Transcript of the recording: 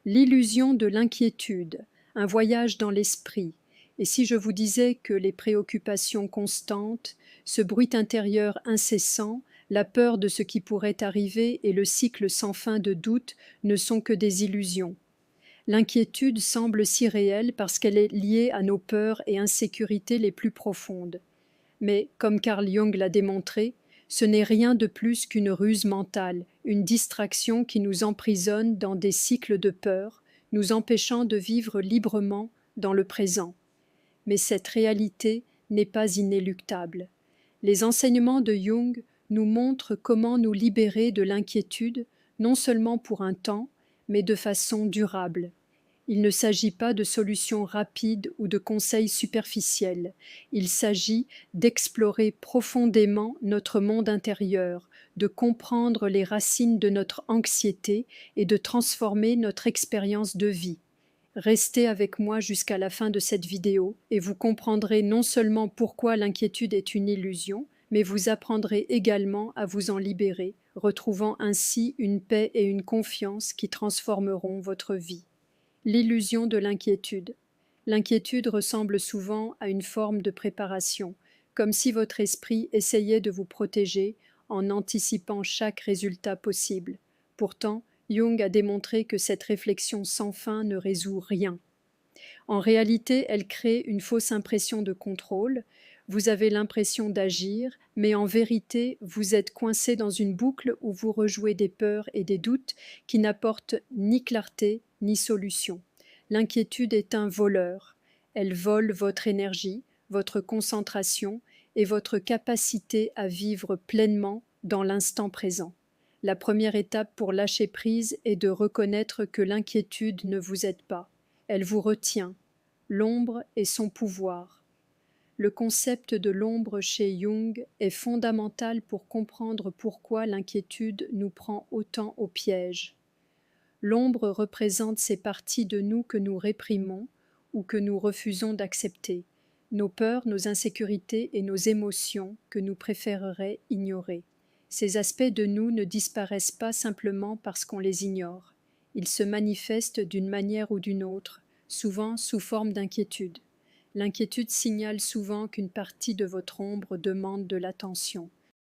L'illusion de l'inquiétude, un voyage dans l'esprit. Et si je vous disais que les préoccupations constantes, ce bruit intérieur incessant, la peur de ce qui pourrait arriver et le cycle sans fin de doutes ne sont que des illusions. L'inquiétude semble si réelle parce qu'elle est liée à nos peurs et insécurités les plus profondes. Mais, comme Carl Jung l'a démontré, ce n'est rien de plus qu'une ruse mentale, une distraction qui nous emprisonne dans des cycles de peur, nous empêchant de vivre librement dans le présent. Mais cette réalité n'est pas inéluctable. Les enseignements de Jung nous montrent comment nous libérer de l'inquiétude, non seulement pour un temps, mais de façon durable. Il ne s'agit pas de solutions rapides ou de conseils superficiels. Il s'agit d'explorer profondément notre monde intérieur, de comprendre les racines de notre anxiété et de transformer notre expérience de vie. Restez avec moi jusqu'à la fin de cette vidéo et vous comprendrez non seulement pourquoi l'inquiétude est une illusion, mais vous apprendrez également à vous en libérer, retrouvant ainsi une paix et une confiance qui transformeront votre vie. L'illusion de l'inquiétude. L'inquiétude ressemble souvent à une forme de préparation, comme si votre esprit essayait de vous protéger en anticipant chaque résultat possible. Pourtant, Jung a démontré que cette réflexion sans fin ne résout rien. En réalité, elle crée une fausse impression de contrôle. Vous avez l'impression d'agir, mais en vérité, vous êtes coincé dans une boucle où vous rejouez des peurs et des doutes qui n'apportent ni clarté ni solution. L'inquiétude est un voleur. Elle vole votre énergie, votre concentration et votre capacité à vivre pleinement dans l'instant présent. La première étape pour lâcher prise est de reconnaître que l'inquiétude ne vous aide pas. Elle vous retient. L'ombre et son pouvoir. Le concept de l'ombre chez Jung est fondamental pour comprendre pourquoi l'inquiétude nous prend autant au piège. L'ombre représente ces parties de nous que nous réprimons ou que nous refusons d'accepter, nos peurs, nos insécurités et nos émotions que nous préférerions ignorer. Ces aspects de nous ne disparaissent pas simplement parce qu'on les ignore. Ils se manifestent d'une manière ou d'une autre, souvent sous forme d'inquiétude. L'inquiétude signale souvent qu'une partie de votre ombre demande de l'attention.